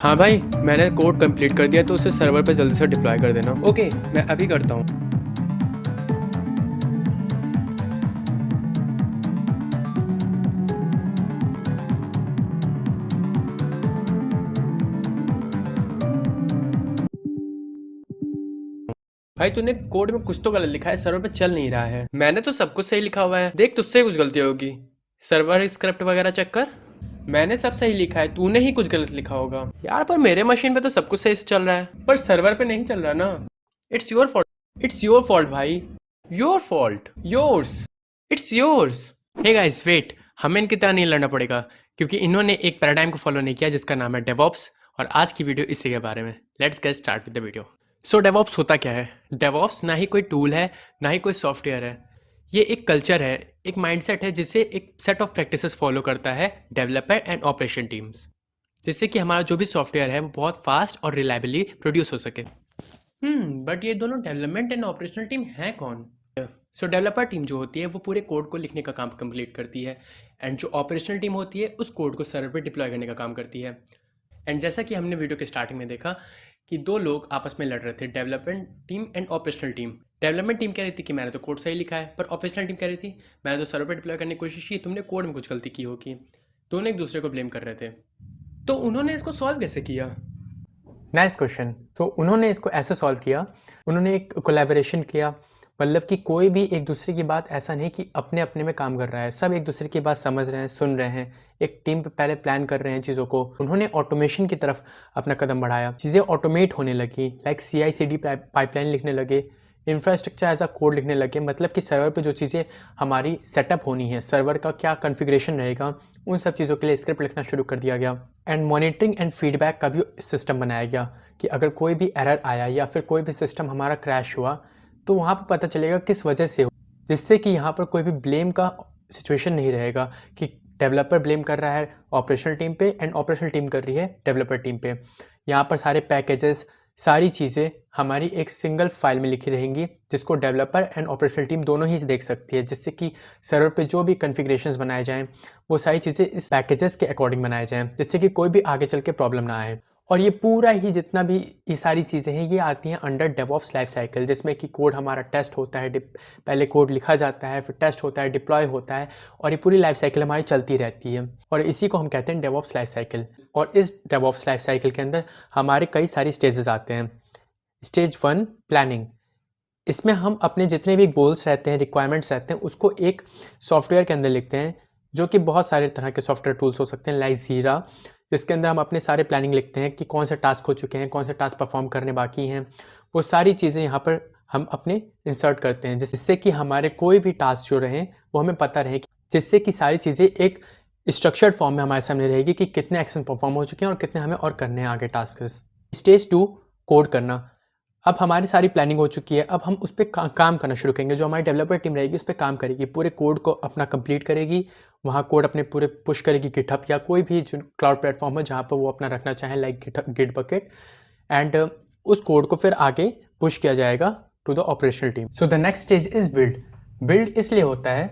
हाँ भाई, मैंने कोड कंप्लीट कर दिया तो उसे सर्वर पे जल्दी से डिप्लॉय कर देना। ओके, मैं अभी करता हूँ। भाई तूने कोड में कुछ तो गलत लिखा है, सर्वर पे चल नहीं रहा है। मैंने तो सब कुछ सही लिखा हुआ है। देख, तुझसे ही कुछ गलती होगी। सर्वर स्क्रिप्ट वगैरह चेक कर। मैंने सब सही लिखा है, तूने ही कुछ गलत लिखा होगा। यार पर मेरे मशीन पे तो सब कुछ सही से चल रहा है, पर सर्वर पे नहीं चल रहा ना। It's your fault. It's your fault भाई। Your fault. Yours. It's yours. Hey guys wait, हमें इनकी तरह नहीं लड़ना पड़ेगा, क्योंकि इन्होंने एक पैराडाइम को फॉलो नहीं किया जिसका नाम है डेवऑप्स। और आज की वीडियो इसी के बारे में। Let's get start with the video. So DevOps होता क्या है? डेवऑप्स ना ही कोई टूल है, ना ही कोई सॉफ्टवेयर है। ये एक कल्चर है, एक माइंडसेट है जिसे एक सेट ऑफ प्रैक्टिसेस फॉलो करता है डेवलपर एंड ऑपरेशन टीम्स, जिससे कि हमारा जो भी सॉफ्टवेयर है वो बहुत फास्ट और रिलायबली प्रोड्यूस हो सके। बट ये दोनों डेवलपमेंट एंड ऑपरेशनल टीम है कौन? सो डेवलपर टीम जो होती है वो पूरे कोड को लिखने का काम कंप्लीट करती है, एंड जो ऑपरेशनल टीम होती है उस कोड को सर्वर पे डिप्लॉय करने का काम करती है। एंड जैसा कि हमने वीडियो के स्टार्टिंग में देखा कि दो लोग आपस में लड़ रहे थे, development team and operational team. Development team कह रही थी कि मैंने तो कोड सही लिखा है, पर ऑपरेशनल टीम कह रही थी मैंने तो सर्वर पे डिप्लॉय करने की कोशिश की, तुमने कोड में कुछ गलती की होगी। दोनों एक दूसरे को ब्लेम कर रहे थे। तो उन्होंने इसको सॉल्व कैसे किया? Nice question. तो उन्होंने इसको ऐसे सॉल्व किया, उन्होंने एक कोलैबोरेशन किया। मतलब कि कोई भी एक दूसरे की बात ऐसा नहीं कि अपने अपने में काम कर रहा है, सब एक दूसरे की बात समझ रहे हैं, सुन रहे हैं, एक टीम पे पहले प्लान कर रहे हैं चीज़ों को। उन्होंने ऑटोमेशन की तरफ अपना कदम बढ़ाया, चीज़ें ऑटोमेट होने लगी, लाइक CI/CD पाइपलाइन लिखने लगे, इंफ्रास्ट्रक्चर एज अ कोड लिखने लगे। मतलब कि सर्वर पे जो चीज़ें हमारी सेटअप होनी है, सर्वर का क्या कॉन्फ़िगरेशन रहेगा, उन सब चीज़ों के लिए स्क्रिप्ट लिखना शुरू कर दिया गया। एंड मॉनिटरिंग एंड फीडबैक का भी सिस्टम बनाया गया कि अगर कोई भी एरर आया या फिर कोई भी सिस्टम हमारा क्रैश हुआ तो वहाँ पर पता चलेगा किस वजह से हो, जिससे कि यहाँ पर कोई भी ब्लेम का सिचुएशन नहीं रहेगा कि डेवलपर ब्लेम कर रहा है ऑपरेशनल टीम पे एंड ऑपरेशनल टीम कर रही है डेवलपर टीम पे। यहाँ पर सारे पैकेजेस, सारी चीज़ें हमारी एक सिंगल फाइल में लिखी रहेंगी, जिसको डेवलपर एंड ऑपरेशनल टीम दोनों ही देख सकती है, जिससे कि सर्वर पे जो भी कॉन्फ़िगरेशंस बनाए जाएं वो सारी चीज़ें इस पैकेजेस के अकॉर्डिंग बनाए जाएं, जिससे कि कोई भी आगे चल के प्रॉब्लम ना आए। और ये पूरा ही जितना भी ये सारी चीज़ें हैं ये आती हैं अंडर डेवऑप्स लाइफ साइकिल, जिसमें कि कोड हमारा टेस्ट होता है, पहले कोड लिखा जाता है, फिर टेस्ट होता है, डिप्लॉय होता है, और ये पूरी लाइफ साइकिल हमारी चलती रहती है, और इसी को हम कहते हैं डेवऑप्स लाइफ साइकिल। और इस डेवऑप्स लाइफ साइकिल के अंदर हमारे कई सारी स्टेजेस आते हैं। Stage 1 planning. इसमें हम अपने जितने भी गोल्स रहते हैं, रिक्वायरमेंट्स रहते हैं, उसको एक सॉफ्टवेयर के अंदर लिखते हैं, जो कि बहुत सारे तरह के सॉफ्टवेयर टूल्स हो सकते हैं, लाइक जीरा, जिसके अंदर हम अपने सारे प्लानिंग लिखते हैं कि कौन से टास्क हो चुके हैं, कौन से टास्क परफॉर्म करने बाकी हैं। वो सारी चीज़ें यहाँ पर हम अपने इंसर्ट करते हैं, जिससे कि हमारे कोई भी टास्क जो रहें वो हमें पता रहे, जिससे कि सारी चीज़ें एक स्ट्रक्चर्ड फॉर्म में हमारे सामने रहेगी कि कितने एक्शन परफॉर्म हो चुके हैं और कितने हमें और करने हैं आगे टास्क। स्टेज 2 कोड करना। अब हमारी सारी प्लानिंग हो चुकी है, अब हम उस पर काम करना शुरू करेंगे। जो हमारी डेवलपर टीम रहेगी उस पर काम करेगी, पूरे कोड को अपना कंप्लीट करेगी, वहाँ कोड अपने पूरे पुश करेगी गिटहब या कोई भी जो क्लाउड प्लेटफॉर्म है जहाँ पर वो अपना रखना चाहे, लाइक गिट बकेट। एंड उस कोड को फिर आगे पुश किया जाएगा to the operational team. So the next stage is build. Build इसलिए होता है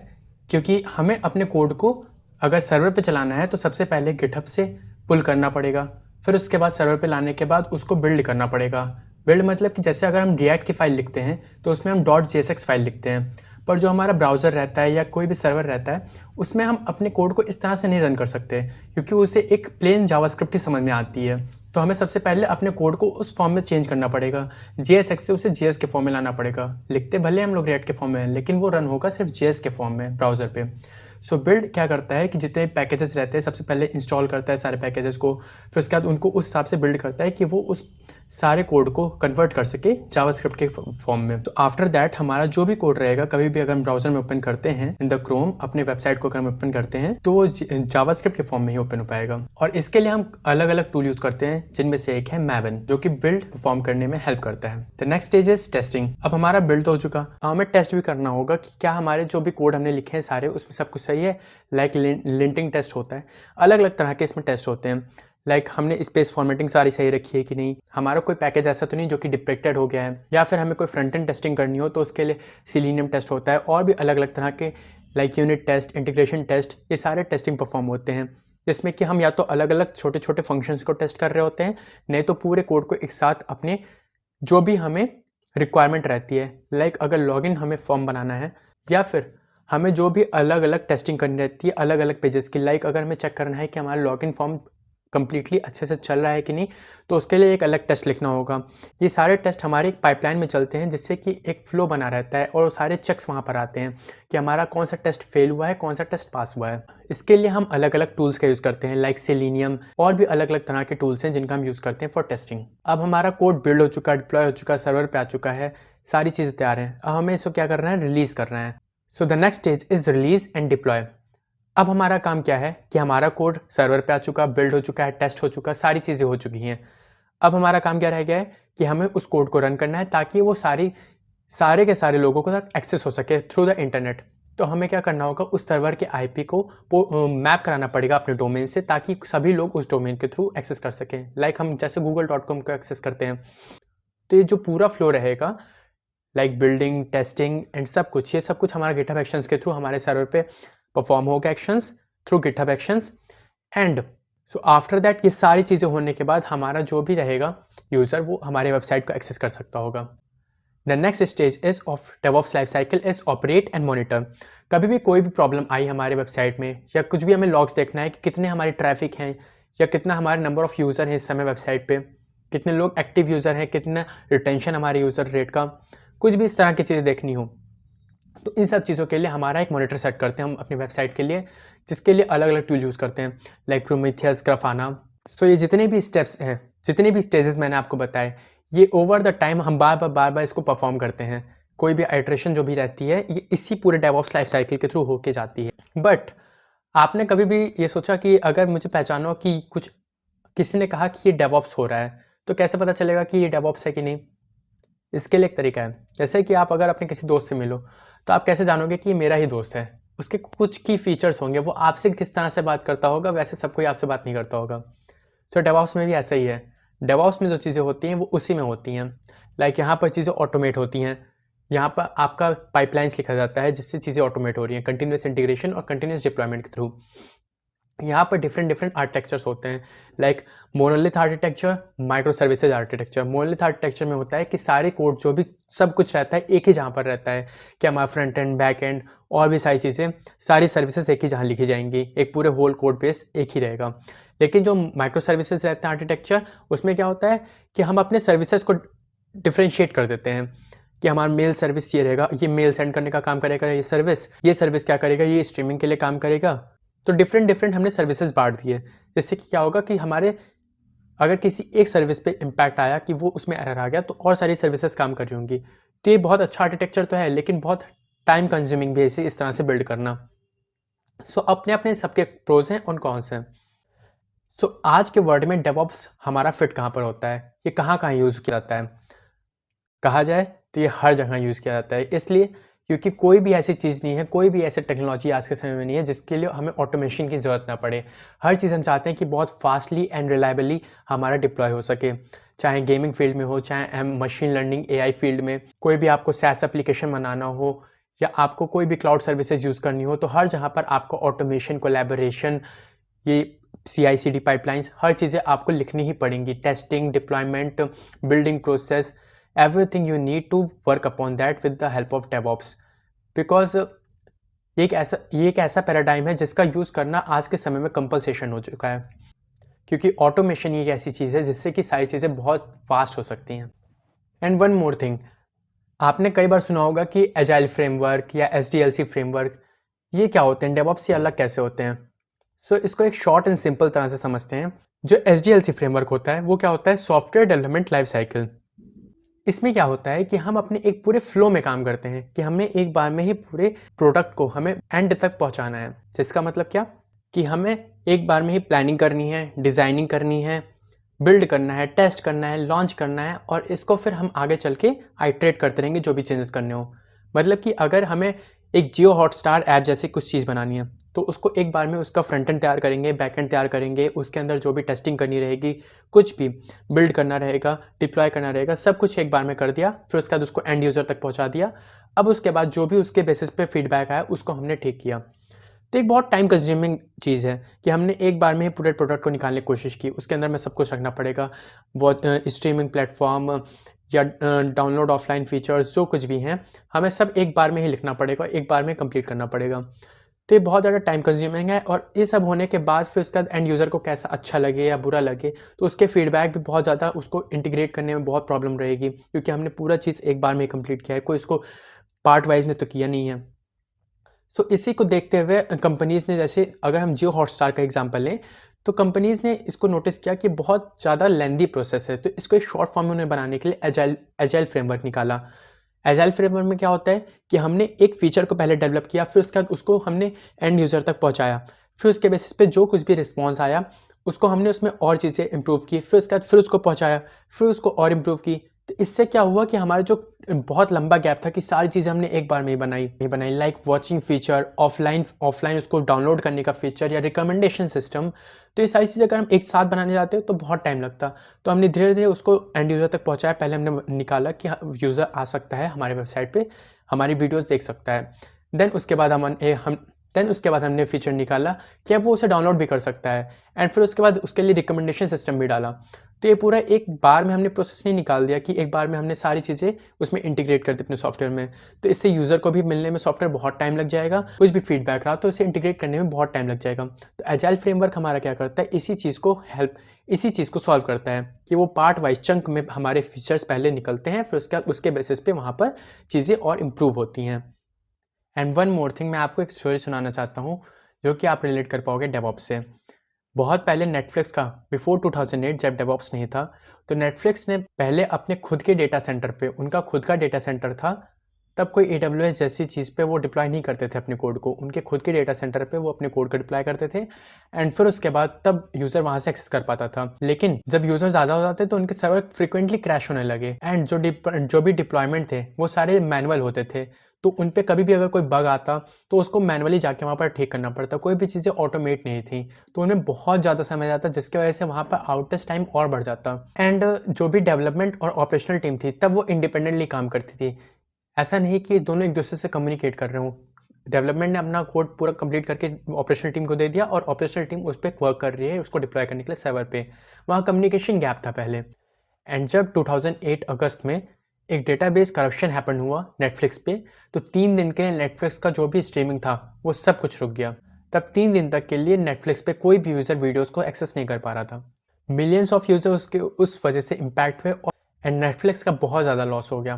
क्योंकि हमें अपने कोड को अगर सर्वर पे चलाना है तो सबसे पहले गिटहब से पुल करना पड़ेगा, फिर उसके बाद सर्वर पे लाने के बाद उसको बिल्ड करना पड़ेगा। बिल्ड मतलब कि जैसे अगर हम रिएक्ट की फ़ाइल लिखते हैं तो उसमें हम .jsx फाइल लिखते हैं, पर जो हमारा ब्राउज़र रहता है या कोई भी सर्वर रहता है उसमें हम अपने कोड को इस तरह से नहीं रन कर सकते, क्योंकि उसे एक प्लेन जावास्क्रिप्ट ही समझ में आती है। तो हमें सबसे पहले अपने कोड को उस फॉर्म में चेंज करना पड़ेगा, JSX से उसे JS के फॉर्म में लाना पड़ेगा। लिखते भले हम लोग रिएक्ट के फॉर्म में हैं, लेकिन वो रन होगा सिर्फ JS के फॉर्म में ब्राउज़र पे। सो बिल्ड क्या करता है कि जितने पैकेजेस रहते हैं सबसे पहले इंस्टॉल करता है सारे पैकेजेस को, फिर उसके बाद उनको उस हिसाब से बिल्ड करता है कि वो उस सारे कोड को कन्वर्ट कर सके जावास्क्रिप्ट के फॉर्म में। तो आफ्टर दैट हमारा जो भी कोड रहेगा, कभी भी अगर हम ब्राउज़र में ओपन करते हैं इन द क्रोम, अपने वेबसाइट को अगर हम ओपन करते हैं तो वो जावास्क्रिप्ट के फॉर्म में ही ओपन हो पाएगा। और इसके लिए हम अलग अलग टूल यूज़ करते हैं, जिनमें से एक है मैवन, जो कि बिल्ड परफॉर्म करने में हेल्प करता है। The next stage is testing. अब हमारा बिल्ड तो हो चुका, हमें टेस्ट भी करना होगा कि क्या हमारे जो भी कोड हमने लिखे हैं सारे उसमें सब कुछ सही है। लाइक लिंटिंग टेस्ट होता है, अलग अलग तरह के इसमें टेस्ट होते हैं। लाइक हमने स्पेस फॉर्मेटिंग सारी सही रखी है कि नहीं, हमारा कोई पैकेज ऐसा तो नहीं जो कि डिप्रेक्टेड हो गया है, या फिर हमें कोई फ्रंट एंड टेस्टिंग करनी हो तो उसके लिए सिलीनियम टेस्ट होता है, और भी अलग अलग तरह के like unit test, integration test, ये सारे टेस्टिंग परफॉर्म होते हैं। जिसमें कि हम या तो अलग अलग छोटे छोटे फंक्शंस को टेस्ट कर रहे होते हैं, नहीं तो पूरे कोड को एक साथ अपने जो भी हमें रिक्वायरमेंट रहती है, लाइक अगर लॉगिन हमें फॉर्म बनाना है या फिर हमें जो भी अलग अलग टेस्टिंग करनी रहती है अलग अलग पेजेस की, लाइक अगर हमें चेक करना है कि हमारा लॉगिन फॉर्म कंप्लीटली अच्छे से चल रहा है कि नहीं, तो उसके लिए एक अलग टेस्ट लिखना होगा। ये सारे टेस्ट हमारे एक पाइपलाइन में चलते हैं, जिससे कि एक फ्लो बना रहता है और वो सारे चेक्स वहाँ पर आते हैं कि हमारा कौन सा टेस्ट फेल हुआ है, कौन सा टेस्ट पास हुआ है। इसके लिए हम अलग अलग टूल्स का यूज़ करते हैं, लाइक सेलेनियम, और भी अलग अलग तरह के टूल्स हैं जिनका हम यूज़ करते हैं फॉर टेस्टिंग। अब हमारा कोड बिल्ड हो चुका है, डिप्लॉय हो चुका है, सर्वर पर आ चुका है, सारी चीज़ें तैयार हैं। अब हमें इसको क्या करना है, रिलीज़ करना है। सो the next stage is release and deploy. अब हमारा काम क्या है कि हमारा कोड सर्वर पे आ चुका, बिल्ड हो चुका है, टेस्ट हो चुका, सारी चीज़ें हो चुकी हैं। अब हमारा काम क्या रह गया है कि हमें उस कोड को रन करना है ताकि वो सारे के सारे लोगों को तक एक्सेस हो सके थ्रू द इंटरनेट। तो हमें क्या करना होगा, उस सर्वर के आईपी को मैप कराना पड़ेगा अपने डोमेन से, ताकि सभी लोग उस डोमेन के थ्रू एक्सेस कर सकें, लाइक हम जैसे google.com को एक्सेस करते हैं। तो ये जो पूरा फ्लो रहेगा, लाइक बिल्डिंग, टेस्टिंग एंड सब कुछ, ये सब कुछ हमारा गिटहब एक्शंस के थ्रू हमारे सर्वर पे परफॉर्म होगा, actions through GitHub actions. And so after that ये सारी चीज़ें होने के बाद हमारा जो भी रहेगा यूज़र, वो हमारे वेबसाइट को एक्सेस कर सकता होगा। The next stage is of DevOps life cycle is operate and monitor. कभी भी कोई भी प्रॉब्लम आई हमारे वेबसाइट में, या कुछ भी हमें लॉग्स देखना है कि कितने हमारे ट्रैफिक हैं, या कितना हमारे नंबर ऑफ यूज़र हैं इस समय वेबसाइट पे, कितने लोग एक्टिव यूज़र हैं, कितना रिटेंशन हमारे यूज़र रेट का, कुछ भी इस तरह की चीज़ें देखनी हो, तो इन सब चीज़ों के लिए हमारा एक मॉनिटर सेट करते हैं हम अपनी वेबसाइट के लिए, जिसके लिए अलग अलग टूल यूज़ करते हैं, लाइक प्रोमीथियस, ग्राफाना। सो ये जितने भी स्टेप्स हैं, जितने भी स्टेजेस मैंने आपको बताए, ये ओवर द टाइम हम बार बार इसको परफॉर्म करते हैं। कोई भी आइट्रेशन जो भी रहती है, ये इसी पूरे डेवऑप्स लाइफ साइकिल के थ्रू होके जाती है। बट आपने कभी भी ये सोचा कि अगर मुझे पहचानो कि कुछ किसी ने कहा कि ये डेवऑप्स हो रहा है, तो कैसे पता चलेगा कि ये डेवऑप्स है कि नहीं? इसके लिए एक तरीका है, जैसे कि आप अगर अपने किसी दोस्त से मिलो, तो आप कैसे जानोगे कि ये मेरा ही दोस्त है? उसके कुछ की फीचर्स होंगे, वो आपसे किस तरह से बात करता होगा, वैसे सब कोई आपसे बात नहीं करता होगा। सो डेवऑप्स में भी ऐसा ही है। डेवऑप्स में जो चीज़ें होती हैं वो उसी में होती हैं, लाइक यहाँ पर चीज़ें ऑटोमेट होती हैं, यहाँ पर आपका पाइपलाइंस लिखा जाता है जिससे चीज़ें ऑटोमेट हो रही हैं, कंटिन्यूस इंटीग्रेशन और कंटिन्यूस डिप्लॉयमेंट के थ्रू। यहाँ पर डिफरेंट आर्किटेक्चर्स होते हैं, like monolith architecture, micro services architecture. Monolith architecture में होता है कि सारे कोड जो भी सब कुछ रहता है एक ही जहाँ पर रहता है, कि हमारा फ्रंट एंड, बैक एंड और भी सारी चीज़ें, सारी सर्विसेज एक ही जहाँ लिखी जाएंगी, एक पूरे होल कोड बेस एक ही रहेगा। लेकिन जो माइक्रो सर्विसेज रहते हैं आर्किटेक्चर, उसमें क्या होता है कि हम अपने सर्विसेज को डिफ्रेंशिएट कर देते हैं, कि हमारा मेल सर्विस ये रहेगा, ये मेल सेंड करने का काम करेगा, ये सर्विस क्या करेगा, ये स्ट्रीमिंग के लिए काम करेगा। तो डिफरेंट हमने सर्विसेज बांट दिए, जिससे कि क्या होगा कि हमारे अगर किसी एक सर्विस पे इम्पैक्ट आया कि वो उसमें एरर आ गया, तो और सारी सर्विसेज काम कर रही होंगी। तो ये बहुत अच्छा आर्किटेक्चर तो है, लेकिन बहुत टाइम कंज्यूमिंग भी है इसे इस तरह से बिल्ड करना। सो अपने अपने सबके प्रोज हैं और कॉन्स हैं। सो आज के वर्ड में डेवऑप्स हमारा फिट कहाँ पर होता है, ये कहाँ कहाँ यूज़ किया जाता है? कहा जाए तो ये हर जगह यूज़ किया जाता है, इसलिए क्योंकि कोई भी ऐसी चीज़ नहीं है, कोई भी ऐसी टेक्नोलॉजी आज के समय में नहीं है जिसके लिए हमें ऑटोमेशन की ज़रूरत ना पड़े। हर चीज़ हम चाहते हैं कि बहुत फास्टली एंड रिलायबली हमारा डिप्लॉय हो सके, चाहे गेमिंग फील्ड में हो, चाहे मशीन लर्निंग AI फील्ड में, कोई भी आपको SaaS एप्लीकेशन बनाना हो, या आपको कोई भी क्लाउड सर्विसेज यूज़ करनी हो, तो हर जहाँ पर आपको ऑटोमेशन, कोलैबोरेशन, ये CI/CD पाइपलाइंस, हर चीज़ें आपको लिखनी ही पड़ेंगी। Testing, deployment, building process, everything you need to work upon that with the help of DevOps, because ये एक ऐसा पैराडाइम है जिसका यूज़ करना आज के समय में कंपल्सेशन हो चुका है, क्योंकि ऑटोमेशन ये एक ऐसी चीज़ है जिससे कि सारी चीज़ें बहुत फास्ट हो सकती हैं। एंड वन मोर थिंग, आपने कई बार सुना होगा कि एजाइल फ्रेमवर्क या SDLC फ्रेमवर्क, ये क्या होते हैं, डेवऑप्स से अलग कैसे होते हैं? सो इसको एक शॉर्ट एंड सिंपल तरह से समझते हैं। जो SDLC फ्रेमवर्क होता है वो क्या होता है, सॉफ्टवेयर डेवलपमेंट लाइफ साइकिल। इसमें क्या होता है कि हम अपने एक पूरे फ्लो में काम करते हैं, कि हमें एक बार में ही पूरे प्रोडक्ट को हमें एंड तक पहुंचाना है। जिसका मतलब क्या, कि हमें एक बार में ही प्लानिंग करनी है, डिज़ाइनिंग करनी है, बिल्ड करना है, टेस्ट करना है, लॉन्च करना है, और इसको फिर हम आगे चल के आइट्रेट करते रहेंगे जो भी चेंजेस करने हो। मतलब कि अगर हमें एक जियो हॉटस्टार ऐप जैसी कुछ चीज़ बनानी है, तो उसको एक बार में उसका फ्रंट एंड तैयार करेंगे, बैक एंड तैयार करेंगे, उसके अंदर जो भी टेस्टिंग करनी रहेगी, कुछ भी बिल्ड करना रहेगा, डिप्लॉय करना रहेगा, सब कुछ एक बार में कर दिया, फिर उसके बाद उसको एंड यूज़र तक पहुंचा दिया। अब उसके बाद जो भी उसके बेसिस पे फीडबैक आया उसको हमने ठीक किया। तो एक बहुत टाइम कंज्यूमिंग चीज़ है कि हमने एक बार में ही पूरे प्रोडक्ट को निकालने की कोशिश की, उसके अंदर में सब कुछ रखना पड़ेगा, वो स्ट्रीमिंग प्लेटफॉर्म या डाउनलोड ऑफलाइन फीचर्स जो कुछ भी हैं, हमें सब एक बार में ही लिखना पड़ेगा, एक बार में कंप्लीट करना पड़ेगा। तो ये बहुत ज़्यादा टाइम कंज्यूमिंग है, और ये सब होने के बाद फिर उसके बाद एंड यूज़र को कैसा अच्छा लगे या बुरा लगे, तो उसके फीडबैक भी बहुत ज़्यादा, उसको इंटीग्रेट करने में बहुत प्रॉब्लम रहेगी, क्योंकि हमने पूरा चीज़ एक बार में ही कंप्लीट किया है, कोई इसको पार्ट वाइज में तो किया नहीं है। सो इसी को देखते हुए कंपनीज़ ने, जैसे अगर हम जियो हॉटस्टार का एग्जांपल लें, तो कंपनीज़ ने इसको नोटिस किया कि बहुत ज़्यादा लेंदी प्रोसेस है, तो इसको एक शॉर्ट फॉर्म में उन्हें बनाने के लिए एजाइल फ्रेमवर्क निकाला। एजाइल फ्रेमवर्क में क्या होता है कि हमने एक फीचर को पहले डेवलप किया, फिर उसके बाद उसको हमने एंड यूज़र तक पहुंचाया, फिर उसके बेसिस पे जो कुछ भी रिस्पॉन्स आया उसको हमने उसमें और चीज़ें इंप्रूव की, फिर उसके बाद फिर उसको पहुंचाया, फिर उसको और इम्प्रूव की। तो इससे क्या हुआ कि हमारा जो बहुत लंबा गैप था कि सारी चीज़ें हमने एक बार में ही बनाई, लाइक वॉचिंग फीचर, ऑफलाइन उसको डाउनलोड करने का फीचर या रिकमेंडेशन सिस्टम। तो ये सारी चीज़ें अगर हम एक साथ बनाने जाते हैं तो बहुत टाइम लगता। तो हमने धीरे धीरे उसको एंड यूज़र तक पहुँचाया। पहले हमने निकाला कि यूज़र आ सकता है हमारे वेबसाइट पर, हमारी वीडियोज़ देख सकता है। देन उसके बाद हमने फीचर निकाला कि अब वो उसे डाउनलोड भी कर सकता है, एंड फिर उसके बाद उसके लिए रिकमेंडेशन सिस्टम भी डाला। तो ये पूरा एक बार में हमने प्रोसेस नहीं निकाल दिया कि एक बार में हमने सारी चीज़ें उसमें इंटीग्रेट कर दी अपने सॉफ्टवेयर में। तो इससे यूज़र को भी मिलने में सॉफ्टवेयर बहुत टाइम लग जाएगा, कुछ भी फीडबैक रहा तो इसे इंटीग्रेट करने में बहुत टाइम लग जाएगा। तो एजाइल फ्रेमवर्क हमारा क्या करता है, इसी चीज़ को सॉल्व करता है कि वो पार्ट वाइज चंक में हमारे फीचर्स पहले निकलते हैं, फिर उसके बेसिस पे वहाँ पर चीज़ें और इम्प्रूव होती हैं। एंड वन मोर थिंग, मैं आपको एक स्टोरी सुनाना चाहता हूँ जो कि आप रिलेट कर पाओगे डेवॉप्स से। बहुत पहले नेटफ्लिक्स का, बिफोर 2008 जब डेवॉप्स नहीं था, तो नेटफ्लिक्स ने पहले अपने खुद के डेटा सेंटर पे, उनका खुद का डेटा सेंटर था, तब कोई AWS जैसी चीज़ पे वो डिप्लॉय नहीं करते थे अपने कोड को, उनके खुद के डेटा सेंटर पे वो अपने कोड को डिप्लॉय करते थे, एंड फिर उसके बाद तब यूज़र वहाँ से एक्सेस कर पाता था। लेकिन जब यूज़र ज़्यादा हो जाते तो उनके सर्वर फ्रिक्वेंटली क्रैश होने लगे, एंड जो भी डिप्लॉयमेंट थे वो सारे मैनुअल होते थे। तो उन पे कभी भी अगर कोई बग आता तो उसको मैनुअली जाके वहाँ पर ठीक करना पड़ता, कोई भी चीज़ें ऑटोमेट नहीं थी, तो उनमें बहुत ज़्यादा समय जाता, जिसकी वजह से वहाँ पर आउटेज टाइम और बढ़ जाता। एंड जो भी डेवलपमेंट और ऑपरेशनल टीम थी तब वो इंडिपेंडेंटली काम करती थी, ऐसा नहीं कि दोनों एक दूसरे से कम्युनिकेट कर रहे हो। डेवलपमेंट ने अपना कोड पूरा कंप्लीट करके ऑपरेशनल टीम को दे दिया, और ऑपरेशनल टीम उस पर वर्क कर रही है उसको डिप्लॉय करने के लिए सर्वर पे। वहाँ कम्युनिकेशन गैप था पहले। एंड जब 2008 अगस्त में एक डेटाबेस करप्शन हैपन हुआ नेटफ्लिक्स पे, तो 3 दिन के लिए नेटफ्लिक्स का जो भी स्ट्रीमिंग था वो सब कुछ रुक गया। तब 3 दिन तक के लिए नेटफ्लिक्स पे कोई भी यूज़र वीडियोस को एक्सेस नहीं कर पा रहा था। मिलियंस ऑफ यूज़र उसके उस वजह से इम्पैक्ट हुए, एंड नेटफ्लिक्स का बहुत ज़्यादा लॉस हो गया।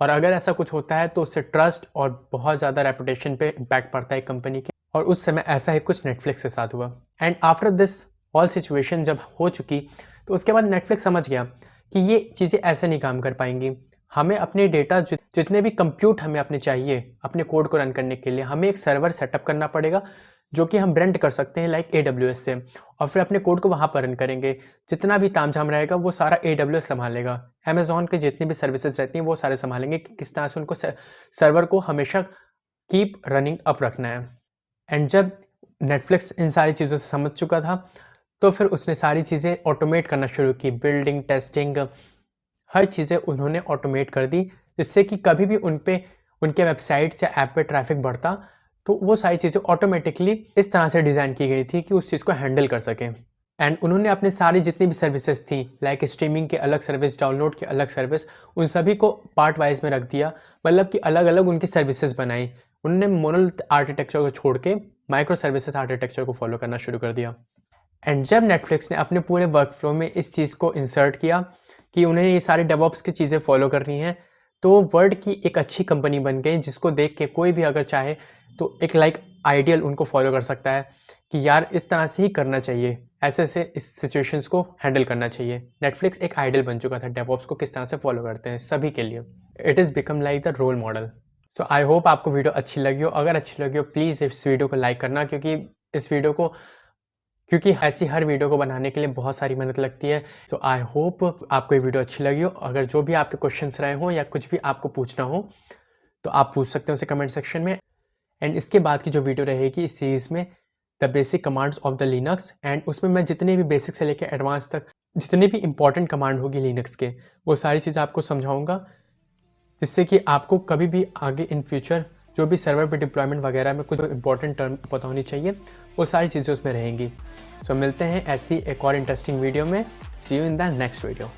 और अगर ऐसा कुछ होता है तो उससे ट्रस्ट और बहुत ज़्यादा रेपुटेशन पे इम्पैक्ट पड़ता है कंपनी के, और उस समय ऐसा ही कुछ नेटफ्लिक्स के साथ हुआ। And after this all situation जब हो चुकी, तो उसके बाद नेटफ्लिक्स समझ गया कि ये चीज़ें ऐसे नहीं काम कर पाएंगी। हमें अपने डेटा जितने भी कंप्यूट हमें अपने चाहिए अपने कोड को रन करने के लिए, हमें एक सर्वर सेटअप करना पड़ेगा जो कि हम रेंट कर सकते हैं लाइक AWS से, और फिर अपने कोड को वहाँ पर रन करेंगे। जितना भी तामझाम रहेगा वो सारा AWS संभालेगा। अमेजोन के जितनी भी सर्विसेज रहती हैं वो सारे संभालेंगे कि किस तरह से उनको सर्वर को हमेशा कीप रनिंग अप रखना है। एंड जब नेटफ्लिक्स इन सारी चीज़ों से समझ चुका था, तो फिर उसने सारी चीज़ें ऑटोमेट करना शुरू की, बिल्डिंग, टेस्टिंग, हर चीज़ें उन्होंने ऑटोमेट कर दी, जिससे कि कभी भी उनके वेबसाइट्स या ऐप पे ट्रैफिक बढ़ता तो वो सारी चीज़ें ऑटोमेटिकली इस तरह से डिज़ाइन की गई थी कि उस चीज़ को हैंडल कर सकें। एंड उन्होंने अपने सारी जितनी भी सर्विसेज थी, लाइक स्ट्रीमिंग के अलग सर्विस, डाउनलोड के अलग सर्विस, उन सभी को पार्ट वाइज में रख दिया, मतलब कि अलग अलग उनकी सर्विसेज बनाई। उन्होंने मोनोलिथ आर्किटेक्चर को छोड़ के माइक्रो सर्विसेज आर्किटेक्चर को फॉलो करना शुरू कर दिया। एंड जब नेटफ्लिक्स ने अपने पूरे वर्क फ्लो में इस चीज़ को इंसर्ट किया कि उन्हें ये सारी डेवॉप्स की चीज़ें फॉलो करनी है, तो वर्ल्ड की एक अच्छी कंपनी बन गई, जिसको देख के कोई भी अगर चाहे तो एक लाइक आइडियल उनको फॉलो कर सकता है कि यार इस तरह से ही करना चाहिए, ऐसे से इस सिचुएशंस को हैंडल करना चाहिए। नेटफ्लिक्स एक आइडियल बन चुका था डेवॉप्स को किस तरह से फॉलो करते हैं सभी के लिए। It is become like the role model. So I hope आपको वीडियो अच्छी लगी हो। अगर अच्छी लगी हो प्लीज़ इस वीडियो को लाइक करना, क्योंकि ऐसी हर वीडियो को बनाने के लिए बहुत सारी मेहनत लगती है। सो आई होप आपको ये वीडियो अच्छी लगी हो। अगर जो भी आपके क्वेश्चंस रहे हों या कुछ भी आपको पूछना हो तो आप पूछ सकते हो उसे कमेंट सेक्शन में। एंड इसके बाद की जो वीडियो रहेगी इस सीरीज़ में, the basic commands of the Linux, and उसमें मैं जितने भी बेसिक से लेकर एडवांस तक जितने भी इंपॉर्टेंट कमांड होगी लिनक्स के, वो सारी चीज़ें आपको समझाऊंगा, जिससे कि आपको कभी भी आगे इन फ्यूचर जो भी सर्वर पे डिप्लॉयमेंट वगैरह में कुछ इंपॉर्टेंट टर्म पता होनी चाहिए, वो सारी चीज़ें उसमें रहेंगी। सो मिलते हैं ऐसी एक और इंटरेस्टिंग वीडियो में। See you in the next video.